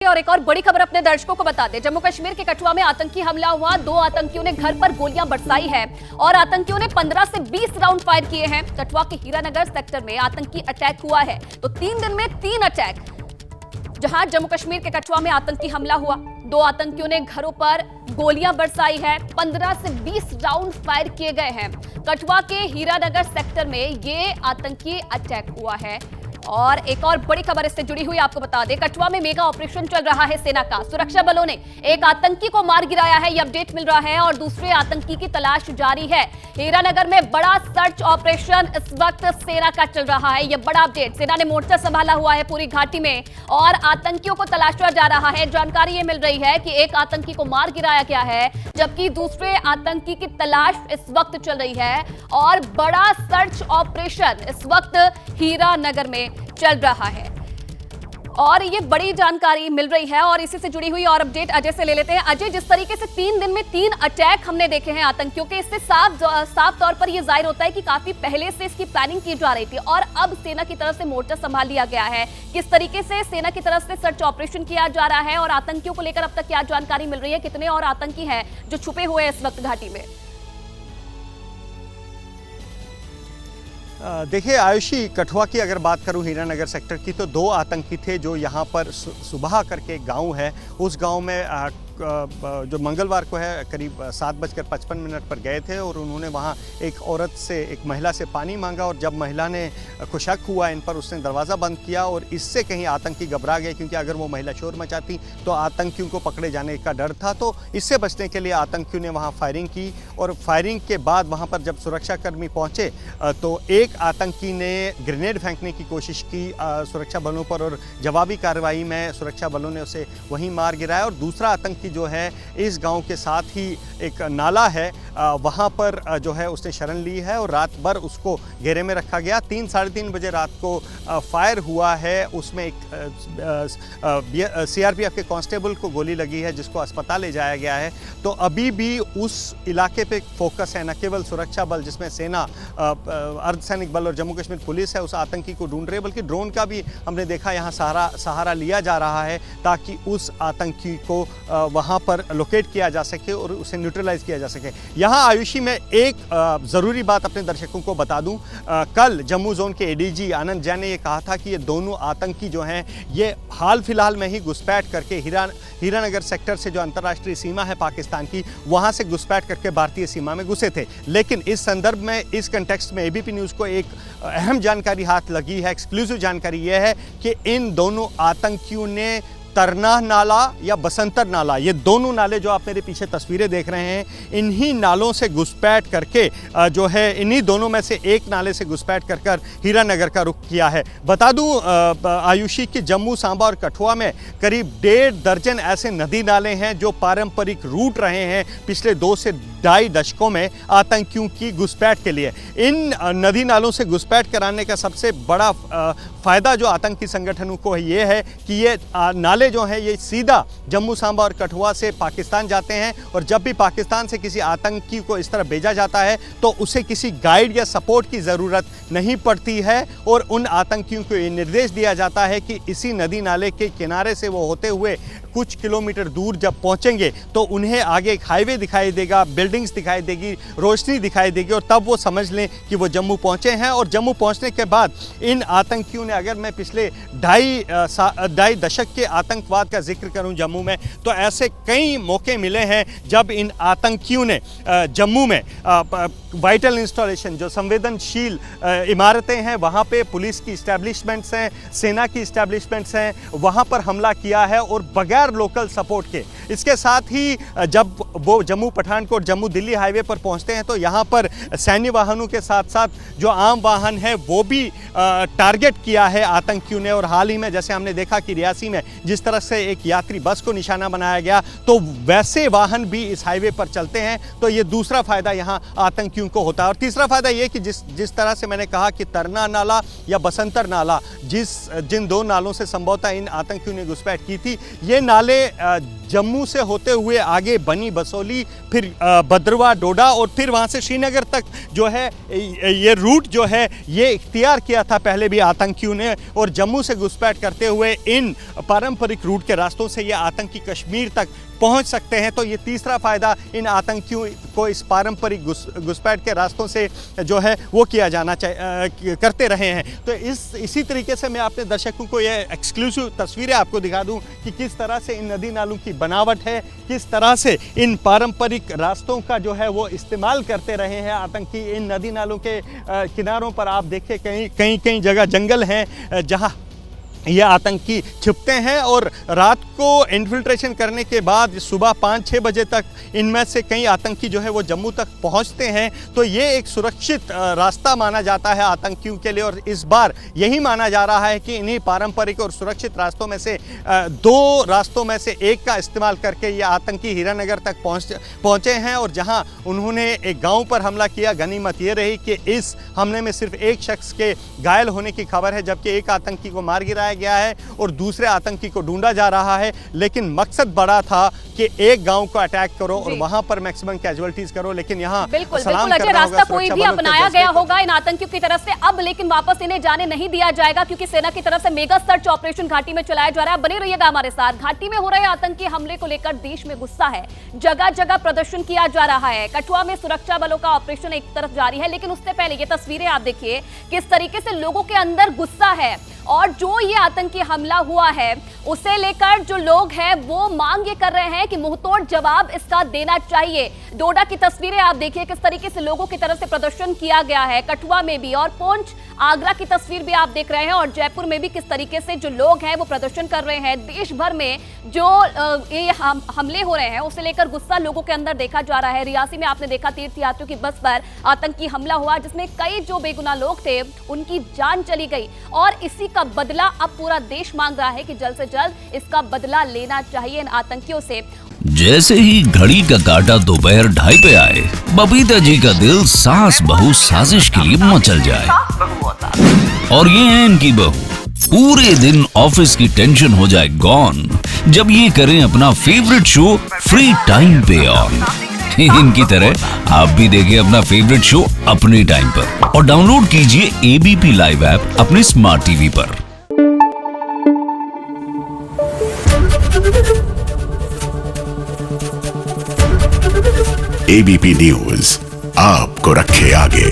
और एक और बड़ी खबर अपने दर्शकों को बता दें। जम्मू कश्मीर के कठुआ में आतंकी हमला हुआ। 2 आतंकियों ने घर पर गोलियां बरसाई है और आतंकियों ने 15 से 20 राउंड फायर किए हैं। कठुआ के हीरानगर सेक्टर में आतंकी अटैक हुआ है। तो 3 दिन में 3 अटैक, जहां जम्मू कश्मीर के कठुआ में आतंकी हमला हुआ, 2 आतंकियों ने घरों पर गोलियां बरसाई है, 15 से 20 राउंड फायर किए गए हैं। कठुआ के हीरानगर सेक्टर में ये आतंकी अटैक हुआ है। और एक और बड़ी खबर इससे जुड़ी हुई आपको बता दें, कठुआ में मेगा ऑपरेशन चल रहा है सेना का। सुरक्षा बलों ने एक आतंकी को मार गिराया है, यह अपडेट मिल रहा है और दूसरे आतंकी की तलाश जारी है। हीरानगर में बड़ा सर्च ऑपरेशन इस वक्त सेना का चल रहा है, यह बड़ा अपडेट। सेना ने मोर्चा संभाला हुआ है पूरी घाटी में और आतंकियों को तलाशा जा रहा है। जानकारी ये मिल रही है कि एक आतंकी को मार गिराया गया है, जबकि दूसरे आतंकी की तलाश इस वक्त चल रही है और बड़ा सर्च ऑपरेशन इस वक्त हीरानगर में चल रहा है। और ये बड़ी जानकारी मिल रही है और इसी से जुड़ी हुई और अपडेट अजय से ले लेते हैं। अजय, जिस तरीके से 3 दिन में 3 अटैक हमने देखे हैं आतंकियों के, इससे साफ तौर पर यह जाहिर होता है कि काफी पहले से इसकी प्लानिंग की जा रही थी और अब सेना की तरफ से मोर्चा संभाल लिया गया है। किस तरीके से सेना की तरफ से सर्च ऑपरेशन किया जा रहा है और आतंकियों को लेकर अब तक क्या जानकारी मिल रही है? कितने और आतंकी हैं जो छुपे हुए हैं इस वक्त घाटी में? देखिए आयुषी, कठुआ की अगर बात करूं हीरानगर सेक्टर की, तो 2 आतंकी थे जो यहां पर सुबह करके एक गांव है, उस गांव में जो मंगलवार को है करीब 7:55 पर गए थे और उन्होंने वहां एक औरत से, एक महिला से पानी मांगा और जब महिला ने को शक हुआ इन पर, उसने दरवाज़ा बंद किया और इससे कहीं आतंकी घबरा गए, क्योंकि अगर वो महिला शोर मचाती तो आतंकियों को पकड़े जाने का डर था। तो इससे बचने के लिए आतंकियों ने वहाँ फायरिंग की और फायरिंग के बाद वहाँ पर जब सुरक्षाकर्मी पहुँचे तो एक आतंकी ने ग्रेनेड फेंकने की कोशिश की सुरक्षा बलों पर और जवाबी कार्रवाई में सुरक्षा बलों ने उसे वहीं मार गिराया। और दूसरा आतंकी जो है इस गांव के साथ ही एक नाला है, वहां पर जो है उसने शरण ली है और रात भर उसको घेरे में रखा गया। 3-3:30 बजे रात को फायर हुआ है, उसमें एक सीआरपीएफ के कांस्टेबल को गोली लगी है जिसको अस्पताल ले जाया गया है। तो अभी भी उस इलाके पे फोकस है, न केवल सुरक्षा बल जिसमें सेना, अर्धसैनिक बल और जम्मू कश्मीर पुलिस है उस आतंकी को ढूंढ रहे, बल्कि ड्रोन का भी हमने देखा यहाँ सहारा लिया जा रहा है ताकि उस आतंकी को वहाँ पर लोकेट किया जा सके और उसे न्यूट्रलाइज किया जा सके। यहाँ आयुषी में एक ज़रूरी बात अपने दर्शकों को बता दूं, कल जम्मू जोन के एडीजी आनंद जैन ने ये कहा था कि ये दोनों आतंकी जो हैं ये हाल फिलहाल में ही घुसपैठ करके हीरानगर सेक्टर से जो अंतर्राष्ट्रीय सीमा है पाकिस्तान की, वहाँ से घुसपैठ करके भारतीय सीमा में घुसे थे। लेकिन इस संदर्भ में, इस कंटेक्स्ट में एबीपी न्यूज़ को एक अहम जानकारी हाथ लगी है, एक्सक्लूसिव जानकारी ये है कि इन दोनों आतंकियों ने तरना नाला या बसंतर नाला, ये दोनों नाले जो आप मेरे पीछे तस्वीरें देख रहे हैं, इन्हीं नालों से घुसपैठ करके जो है इन्हीं दोनों में से एक नाले से घुसपैठ कर हीरानगर का रुख किया है। बता दूं आयुषी कि जम्मू, सांबा और कठुआ में करीब 1.5 दर्जन ऐसे नदी नाले हैं जो पारंपरिक रूट रहे हैं पिछले 2 से 2.5 दशकों में आतंकियों की घुसपैठ के लिए। इन नदी नालों से घुसपैठ कराने का सबसे बड़ा फ़ायदा जो आतंकी संगठनों को ये है कि ये नाले जो हैं ये सीधा जम्मू, सांबा और कठुआ से पाकिस्तान जाते हैं और जब भी पाकिस्तान से किसी आतंकी को इस तरह भेजा जाता है तो उसे किसी गाइड या सपोर्ट की ज़रूरत नहीं पड़ती है और उन आतंकियों को ये निर्देश दिया जाता है कि इसी नदी नाले के किनारे से वो होते हुए कुछ किलोमीटर दूर जब पहुंचेंगे तो उन्हें आगे एक हाईवे दिखाई देगा, बिल्डिंग्स दिखाई देगी, रोशनी दिखाई देगी और तब वो समझ लें कि वो जम्मू पहुंचे हैं। और जम्मू पहुंचने के बाद इन आतंकियों ने, अगर मैं पिछले 2.5 दशक के आतंकवाद का जिक्र करूं जम्मू में, तो ऐसे कई मौके मिले हैं जब इन आतंकियों ने जम्मू में वाइटल इंस्टॉलेशन, जो संवेदनशील इमारतें हैं, वहाँ पे पुलिस की इस्टेब्लिशमेंट्स हैं, सेना की इस्टेब्लिशमेंट्स हैं, वहाँ पर हमला किया है और बगैर लोकल सपोर्ट के। इसके साथ ही जब वो जम्मू पठानकोट, जम्मू दिल्ली हाईवे पर पहुँचते हैं तो यहाँ पर सैन्य वाहनों के साथ साथ जो आम वाहन है वो भी टारगेट किया है आतंकियों ने। और हाल ही में जैसे हमने देखा कि रियासी में जिस तरह से एक यात्री बस को निशाना बनाया गया, तो वैसे वाहन भी इस हाईवे पर चलते हैं। तो ये दूसरा फ़ायदा यहाँ आतंकियों को होता है। और तीसरा फ़ायदा ये कि जिस तरह से मैंने कहा कि तरना नाला या बसंतर नाला, जिन 2 नालों से संभवतः इन आतंकियों ने घुसपैठ की थी, ये नाले जम्मू से होते हुए आगे बनी बसोली, फिर भद्रवाह, डोडा और फिर वहाँ से श्रीनगर तक जो है ये रूट जो है ये इख्तियार किया था पहले भी आतंकियों ने, और जम्मू से घुसपैठ करते हुए इन पारंपरिक रूट के रास्तों से ये आतंकी कश्मीर तक पहुंच सकते हैं। तो ये तीसरा फ़ायदा इन आतंकियों को इस पारंपरिक घुसपैठ के रास्तों से जो है वो किया जाना करते रहे हैं। तो इसी तरीके से मैं अपने दर्शकों को ये एक्सक्लूसिव तस्वीरें आपको दिखा दूं कि किस तरह से इन नदी नालों की बनावट है, किस तरह से इन पारंपरिक रास्तों का जो है वो इस्तेमाल करते रहे हैं आतंकी। इन नदी नालों के किनारों पर आप देखें कहीं जगह जंगल हैं जहाँ ये आतंकी छिपते हैं, और रात को इन्फिल्ट्रेशन करने के बाद सुबह 5-6 बजे तक इनमें से कई आतंकी जो है वो जम्मू तक पहुंचते हैं। तो ये एक सुरक्षित रास्ता माना जाता है आतंकियों के लिए, और इस बार यही माना जा रहा है कि इन्हीं पारंपरिक और सुरक्षित रास्तों में से 2 रास्तों में से एक का इस्तेमाल करके ये आतंकी हीरानगर तक पहुँचे हैं। और जहाँ उन्होंने एक गाँव पर हमला किया, गनीमत ये रही कि इस हमले में सिर्फ एक शख्स के घायल होने की खबर है, जबकि एक आतंकी को मार गिराया गया है और दूसरे आतंकी को ढूंढा जा रहा है। लेकिन मकसद बड़ा था कि एक गांव को अटैक करो और वहां पर मैक्सिमम कैजुअलिटीज करो, लेकिन यहां बिल्कुल अजय, रास्ता कोई भी अपनाया गया होगा इन आतंकियों की तरफ से अब, लेकिन वापस इन्हें जाने नहीं दिया जाएगा, क्योंकि सेना की तरफ से मेगा सर्च ऑपरेशन घाटी में चलाया जा रहा है। बने रहिएगा हमारे साथ। घाटी में हो रहे आतंकी हमले को लेकर देश में गुस्सा है, जगह जगह प्रदर्शन किया जा रहा है। कठुआ में सुरक्षा बलों का ऑपरेशन एक तरफ जारी है, लेकिन उससे पहले ये तस्वीरें आप देखिए किस तरीके से लोगों के अंदर गुस्सा है, और जो ये आतंकी हमला हुआ है उसे लेकर जो लोग हैं वो मांग ये कर रहे हैं कि मुंहतोड़ जवाब इसका देना चाहिए। डोडा की तस्वीरें आप देखिए किस तरीके से लोगों की तरफ से प्रदर्शन किया गया है, कठुआ में भी, और पुंछ आगरा की तस्वीर भी आप देख रहे हैं, और जयपुर में भी किस तरीके से जो लोग हैं वो प्रदर्शन कर रहे हैं। देश भर में जो ये हमले हो रहे हैं उसे लेकर गुस्सा लोगों के अंदर देखा जा रहा है। रियासी में आपने देखा तीर्थयात्रियों की बस पर आतंकी हमला हुआ, जिसमें कई जो बेगुनाह लोग थे उनकी जान चली गई, और इसी का बदला अब पूरा देश मांग रहा है कि जल्द से जल्द इसका बदला लेना चाहिए इन आतंकियों से। जैसे ही घड़ी का काटा दोपहर 2:30 पे आए, बबीता जी का दिल सास बहू साजिश के लिए मचल जाए। और ये है इनकी बहू, पूरे दिन ऑफिस की टेंशन हो जाए गॉन जब ये करें अपना फेवरेट शो फ्री टाइम पे ऑन। इनकी तरह आप भी देखिए अपना फेवरेट शो अपने टाइम पर, और डाउनलोड कीजिए ABP लाइव ऐप अपने स्मार्ट टीवी पर। ABP न्यूज आपको रखे आगे।